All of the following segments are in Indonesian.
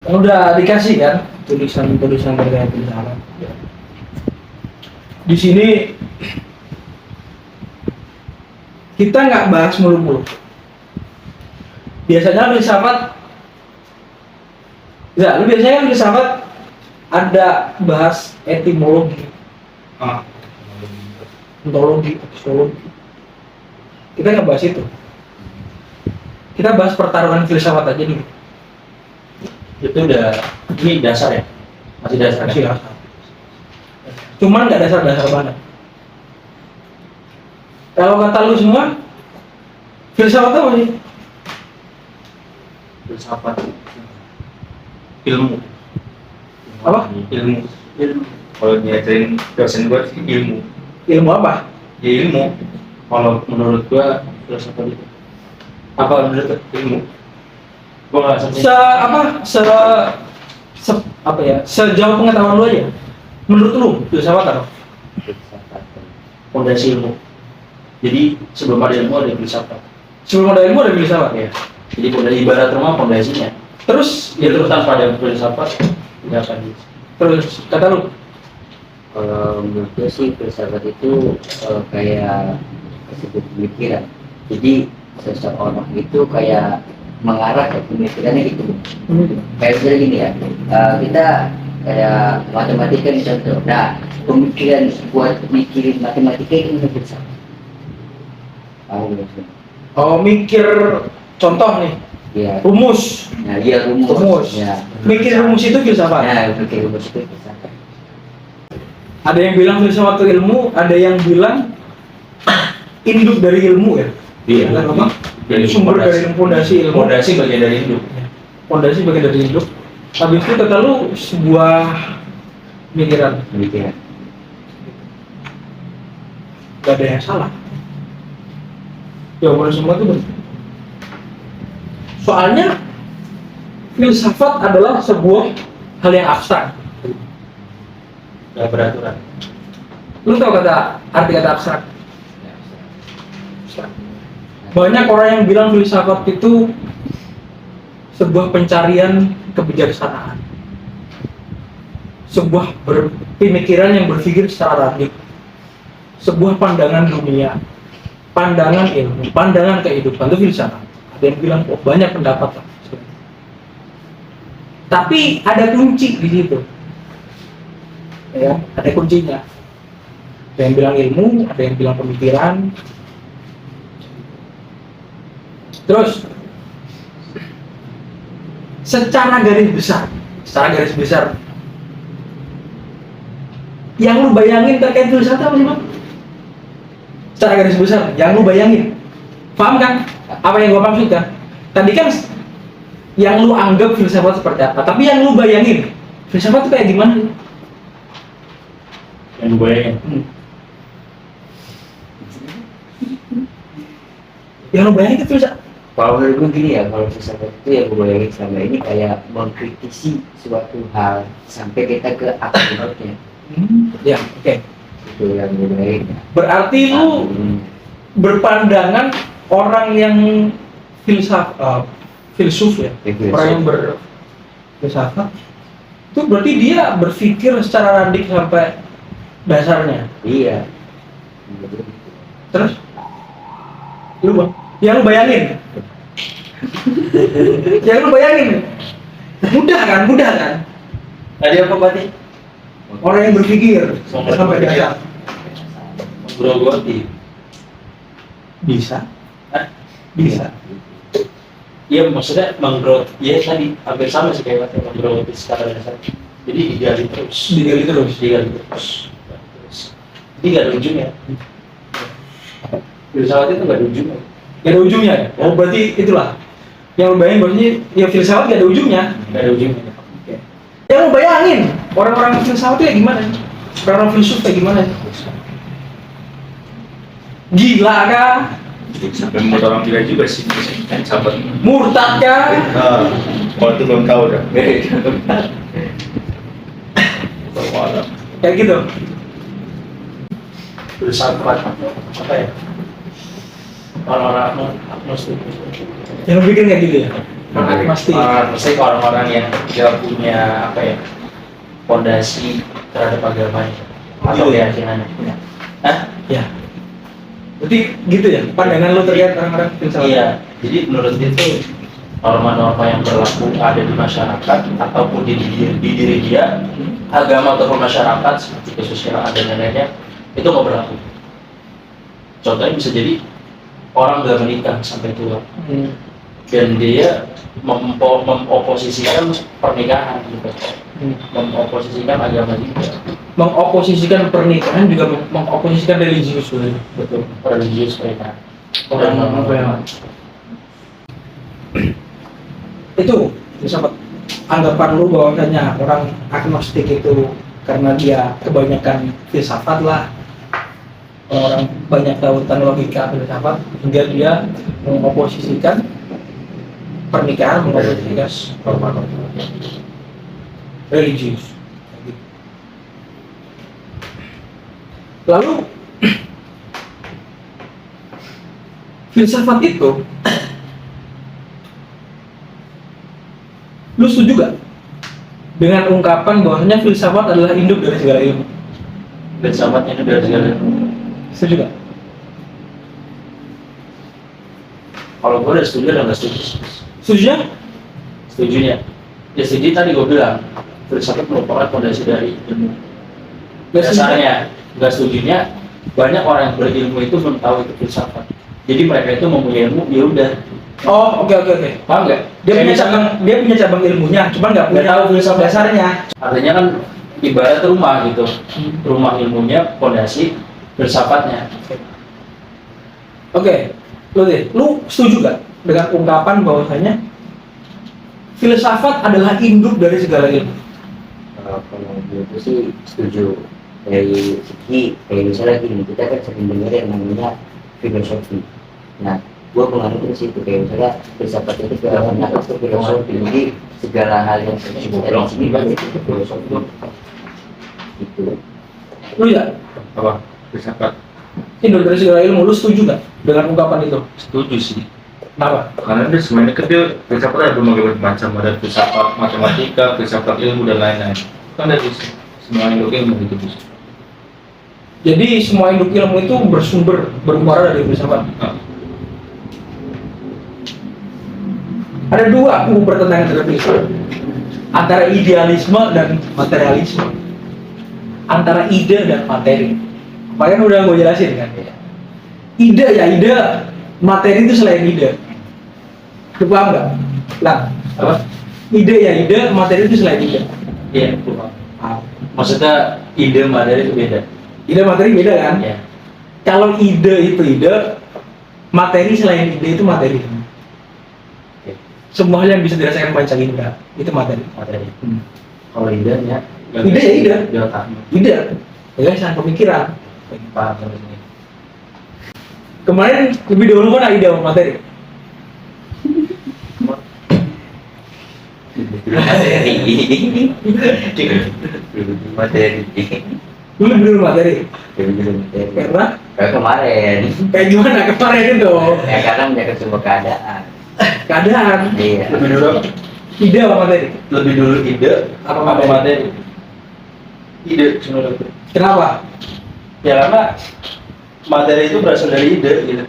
Udah dikasih kan tulisan terkait filsafat. Di sini kita nggak bahas mulu-mulu. Biasanya filsafat, ya, lu biasanya kan filsafat ada bahas etimologi, ontologi, psikologi. Kita nggak bahas itu. Kita bahas pertarungan filsafat aja dulu. Itu udah, ini dasar ya? Masih dasar kan? Masih dasar. Cuman nggak dasar-dasar banget. Kalau kata lu semua, filsafat apa sih? Filsafat ilmu. Apa? Ilmu. Kalau diajarin dosen gua sih ilmu. Ilmu apa? Ya ilmu. Kalau menurut gua filsafat itu apa menurut ilmu? Gua nggak sejauh pengetahuan lu aja. Menurut lu filsafat apa? Filsafat fondasi ilmu. Jadi sebelum ada ilmu ada filsafat. Sebelum ada ilmu ada filsafat ya. Jadi fondasi ibarat rumah fondasinya. Terus Ya terus tanpa ada filsafat tidak akan bisa. terus kata lu Kalau menurut gue sih filsafat itu kayak disebut pemikiran. Jadi seseorang itu kayak mengarah ke pemikirannya gitu. Kayak misalnya gini ya, kita kayak matematika nih contoh. Nah, pemikiran buat mikirin matematika itu menurut filsafat. oh mikir contoh nih Ya. rumus. Nah, dia rumus. Ya. Mikir rumus itu filsafat. Nah, mikir rumus itu filsafat. Ada yang bilang filsafat itu ilmu, ada yang bilang induk dari ilmu ya. Iya. Kan apa? Dari Sumber dari fondasi ilmu. Fondasi bagian dari hidup. Fondasi bagian dari hidup. Habis itu kata lu sebuah pemikiran. Pemikiran. Gak ada yang salah. Jawaban semua itu benar. Soalnya filsafat adalah sebuah hal yang abstrak. Gak beraturan. Lu tahu arti kata abstrak? Abstrak. Banyak orang yang bilang filsafat itu sebuah pencarian kebijaksanaan, sebuah pemikiran yang berpikir secara radikal, sebuah pandangan dunia, pandangan ilmu, pandangan kehidupan. Itu filsafat. Ada yang bilang, oh banyak pendapat lah. Tapi ada kunci di situ. Ya, ada kuncinya. Ada yang bilang ilmu, ada yang bilang pemikiran. Terus secara garis besar yang lu bayangin terkait filsafat apa sih Bang? Secara garis besar yang lu bayangin, paham kan apa yang gua maksudkan? Tadi kan yang lu anggap filsafat seperti apa, tapi yang lu bayangin filsafat itu kayak gimana sih? Yang gue Yang lu bayangin itu filsafat. Kalau menurut gue gini ya, kalau filsafat itu yang gue bayangin selama ini kayak mengkritisi suatu hal sampai kita ke akar-akarnya. Ya, oke. Itu yang gue bayangin. Berarti lu berpandangan orang yang filsuf ya, orang yang berfilsafat itu berarti dia berpikir secara radikal sampai dasarnya. Iya. Terus lu Bang, yang lu bayangin mudah kan tadi apa berarti? orang yang berpikir sampai dasar Menggerogoti. bisa. Iya maksudnya ya tadi hampir sama sih kayak menggerogoti secara dasar. Jadi digali terus. Jadi nggak ada ujungnya. Filsafat itu nggak ada ujungnya. Gak ada ujungnya ya? Oh berarti itulah yang lu bayangin, maksudnya ya filsafat gak ada ujungnya. Nggak ada ujungnya. Yang lu bayangin orang-orang filsafat itu kayak gimana? Orang filsuf kayak gimana? Gila kah? Sampai membuat orang gila juga sih, kan sahabat. Murtad kah? Kalau itu belum tahu dah. Kayak gitu. Filsafat apa ya? Orang-orang agnostik. Yang lu bikin kayak gitu ya? agnostik. Maksudnya orang-orang yang tidak punya apa ya fondasi terhadap agamanya atau Iya. keyakinannya. Hah? Ya. Berarti gitu ya pandangan lu terkait orang-orang filsafat? Iya. Jadi menurut itu norma-norma yang berlaku ada di masyarakat ataupun di diri dia, agama ataupun masyarakat seperti kesusilaan dan lain-lainnya itu nggak berlaku. Contohnya bisa jadi orang nggak menikah sampai tua Hmm. dan dia mengoposisikan pernikahan gitu, mengoposisikan agama juga, Mengoposisikan pernikahan juga mengoposisikan religius sebenarnya. betul religius mereka. Orang apa ya? Itu filsafat. Anggapan lu bahwasanya orang agnostik itu karena dia kebanyakan filsafat lah, orang banyak tahu tentang logika filsafat hingga dia mengoposisikan pernikahan mengoposisikan Norma-norma. religius. Lalu filsafat itu, lu setuju gak dengan ungkapan bahwasanya filsafat adalah induk dari segala ilmu? Dan sahabatnya itu dari segala. Setuju gak? Kalau gue udah setuju dan nggak setuju. Setuju ya? Setujunya, ya setuju tadi gue bilang filsafat merupakan fondasi dari ilmu. Gak setuju? Dasarnya, nggak setujunya banyak orang yang berilmu itu belum tahu itu filsafat. Jadi mereka itu mempunyai ilmu, ya udah. Oh, oke. Paham nggak? Dia Kayak punya misalkan, cabang, dia punya cabang ilmunya, cuman nggak punya Nggak tahu filsafat dasarnya. artinya kan ibarat rumah gitu. Rumah ilmunya, fondasi filsafatnya. Oke, lu setuju gak dengan ungkapan bahwasanya filsafat adalah induk dari segala ilmu? Kalau itu sih setuju. Dari segi kayak misalnya gini, kita kan sering dengar yang namanya filosofi. Nah, gua pengaruh ke situ kayak misalnya filsafat itu segala macam itu filosofi. Jadi segala hal yang kita di sini kan itu filosofi. Itu. Lu ya, Apa? Filsafat. induk dari segala ilmu, lu setuju gak dengan ungkapan itu? Setuju sih. Kenapa? Karena dia sebenarnya kan dia filsafat ada berbagai macam, ada filsafat matematika, filsafat ilmu dan lain-lain. Kan dari semua ilmu itu bisa. Jadi semua induk ilmu itu bermuara dari filsafat. Nah, Ada dua kubu pertentangan terhadap filsafat, antara idealisme dan materialisme, antara ide dan materi. Makanya udah gue jelasin kan. Ide ya ide, materi itu selain ide. Lu paham nggak? Lah, Apa? ide ya ide, materi itu selain ide. Iya, gue paham. Maksudnya ide materi itu beda. Ide materi beda kan? Ya. Kalau ide itu ide, materi selain ide itu materi. Oke. Semua hal yang bisa dirasakan panca indera itu materi. Materi. Kalau idenya, Ide ya ide. di otaknya. Ide, gagasan pemikiran. Paham sampai sini. Kemarin lebih dahulu mana ide sama materi? Materi. Materi. Lu lebih dulu materi. Materi. Karena Kayak kemarin. kayak gimana kemarin itu? Ya karena menjaga semua keadaan. Keadaan. Iya. Lebih dulu apa? Ide sama materi. Lebih dulu ide Apa apa materi? materi? Ide menurut gue. Kenapa? Ya karena materi itu berasal dari ide gitu.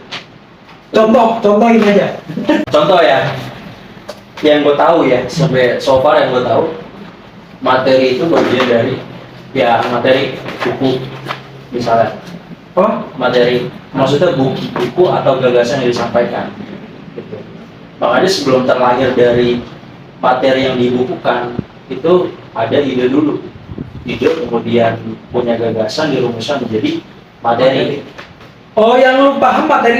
Contohin aja. Contoh ya, yang gue tahu ya sampai so far yang gue tahu, materi itu bagian dari ya materi buku misalnya. Oh, Materi maksudnya buku atau gagasan yang disampaikan. Gitu. Makanya sebelum terlahir dari materi yang dibukukan itu ada ide dulu. Ide kemudian punya gagasan dirumuskan menjadi materi. oh yang lu paham materi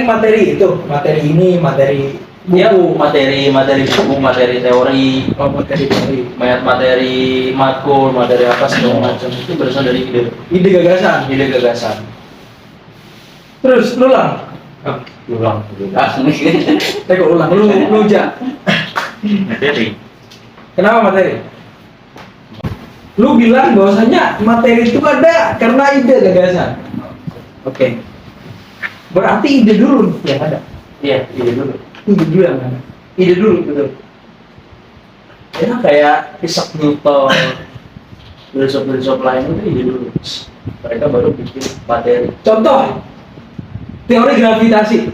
itu, materi ini, materi Ya, buku, materi buku, materi teori, oh, materi. materi matkul, materi apa segala macam itu berasal dari ide, Ide gagasan. ide gagasan. Terus lu ulang. Ulang. Teko ulang. Lu ja. materi. Kenapa materi? Lu bilang bahwasanya materi itu ada karena ide gagasan. Oke. Berarti ide dulu yang ada. Iya, ide dulu. Ide dulu yang ada. Ide dulu betul. kayak Isaac Newton, filsuf-filsuf lain itu ide dulu. Mereka baru bikin materi. Contoh, teori gravitasi.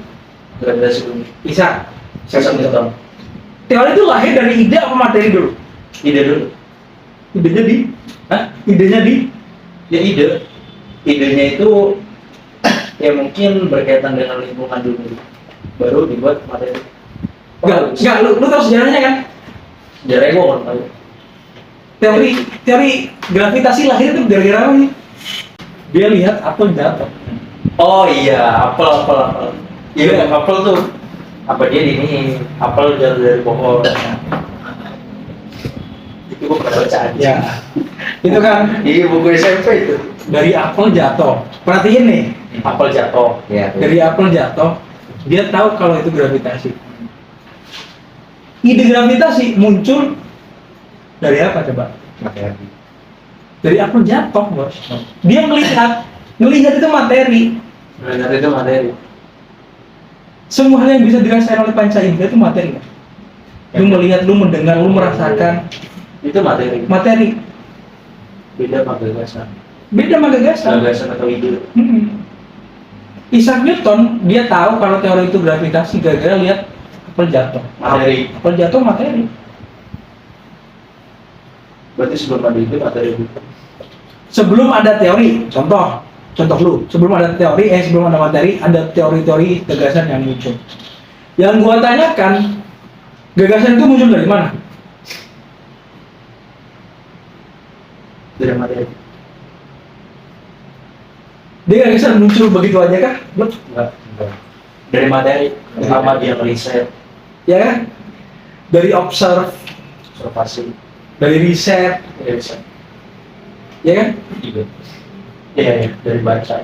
Gravitasi bumi. Isaac Newton. Teori itu lahir dari ide apa materi dulu? Ide dulu. Idenya di? Hah? Idenya di? Ya ide. Idenya itu ya mungkin berkaitan dengan lingkungan dulu. Baru dibuat materi. Enggak, lu tahu sejarahnya kan? Sejarahnya gua kurang tahu. Teori gravitasi lahir itu gara-gara apa sih? Dia lihat apel jatuh. Oh iya, apel. Iya, apel tuh. Apa dia ini? Apel jatuh dari pohon. Itu gua pernah baca aja. Ya, itu kan Iya, buku SMP itu. dari apel jatuh. Perhatiin nih, Apel jatuh. Ya, dari apel jatuh, dia tahu kalau itu gravitasi. Ide gravitasi muncul dari apa coba? materi. Dari apel jatuh, bos. Dia melihat itu materi. Melihat itu materi. Semua hal yang bisa dirasakan oleh panca indera itu materi. Kan? Lu melihat, lu mendengar, lu merasakan Itu materi. materi. Beda sama gagasan. Beda sama gagasan. Gagasan atau ide. Isaac Newton dia tahu kalau teori itu gravitasi gara-gara lihat apel jatuh. Materi. Apel jatuh materi. Berarti sebelum ada itu materi bukan. Sebelum ada teori, contoh lu, sebelum ada materi, ada teori-teori gagasan yang muncul. Yang gua tanyakan, gagasan itu muncul dari mana? Dari materi. Dia gagasan muncul begitu aja kah? Enggak. Dari materi. Pertama dia riset, Ya kan? Dari observasi, dari riset, ya kan? Iya, dari baca,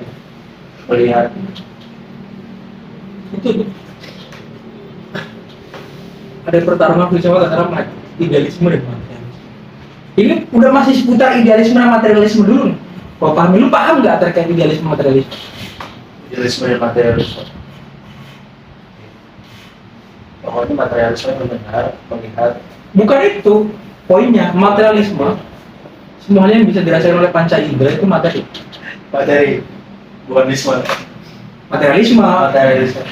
melihat. Itu. Ada pertarungan filsafat antara idealisme dan materialisme. Ini udah masih seputar idealisme dan materialisme dulu nih. Kalau paham, lu paham nggak terkait idealisme materialisme? Idealisme dan materialisme. Pokoknya materialisme mendengar, melihat. Bukan itu poinnya. Materialisme, semua hal yang bisa dirasakan oleh panca indera itu materi. Materi, bukan isme. Materialisme. Materialisme.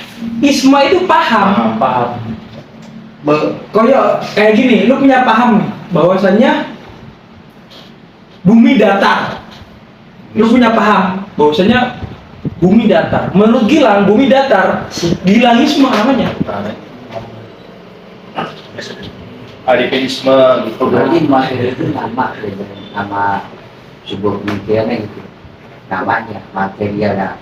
Isma itu paham. Paham. Kayak gini, lu punya paham nih, bahwasannya bumi datar. Lu punya paham bahwasanya bumi datar. Menurut Gilang, bumi datar. Gilangisme namanya. Arifinisme gitu. Berarti materi itu nama sebuah pemikirannya gitu. Namanya material. Nah,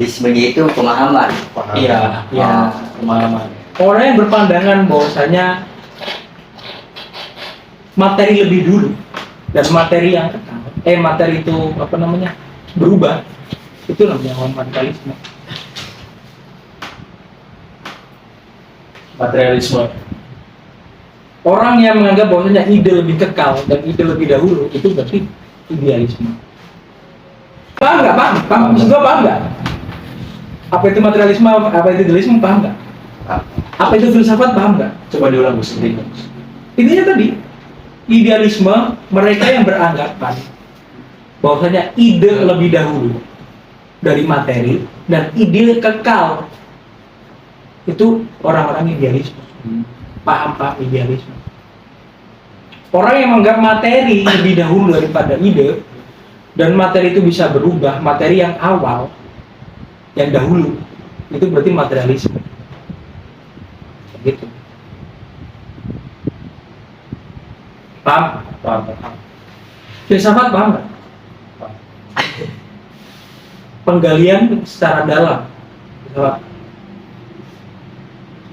ismenya itu pemahaman. Iya, pemahaman. Orang yang berpandangan bahwasanya materi lebih dulu dan materi yang kekal, materi itu berubah, itu namanya materialisme. Materialisme. Orang yang menganggap bahwasanya ide lebih kekal dan ide lebih dahulu itu berarti idealisme. Paham nggak? Paham? Maksud gua paham nggak? Apa itu materialisme? Apa itu idealisme? Paham nggak? Apa itu filsafat? Paham nggak? Coba diulang Gus intinya. Intinya tadi, idealisme mereka yang beranggapan bahwasanya ide lebih dahulu dari materi dan ide kekal itu orang-orang idealisme. Paham idealisme. Orang yang menganggap materi lebih dahulu daripada ide dan materi itu bisa berubah, materi yang awal, yang dahulu, itu berarti materialisme. Gitu. Paham? Paham. Filsafat paham nggak? Penggalian secara dalam. Filsafat.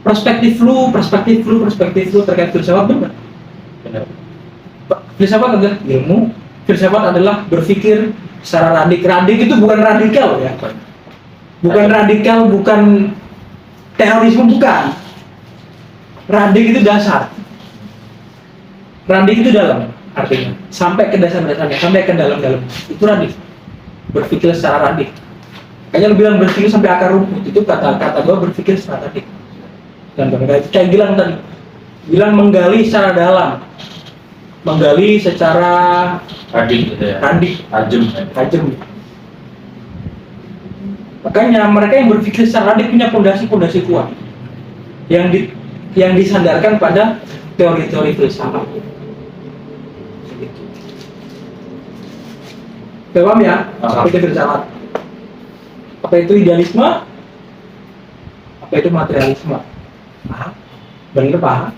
Perspektif lu terkait filsafat benar. Benar. Filsafat adalah ilmu. Filsafat adalah berpikir secara radik itu bukan radikal ya. Bukan radikal, bukan terorisme, bukan. Radik itu dasar. Radik itu dalam, artinya sampai ke dasar-dasarnya, sampai ke dalam-dalam. Itu radik. Berpikir secara radik. Kayaknya lu bilang berpikir sampai akar rumput, itu kata gua berpikir secara radik. Dan kayak Gilang tadi, Gilang menggali secara dalam. menggali secara Adik gitu ya. randik, Tajam. tajam. Makanya mereka yang berpikir secara randik punya pondasi-pondasi kuat yang disandarkan pada teori-teori filsafat. Paham ya? Paham. Apa itu filsafat? Apa itu idealisme? Apa itu materialisme? Paham? Benar paham?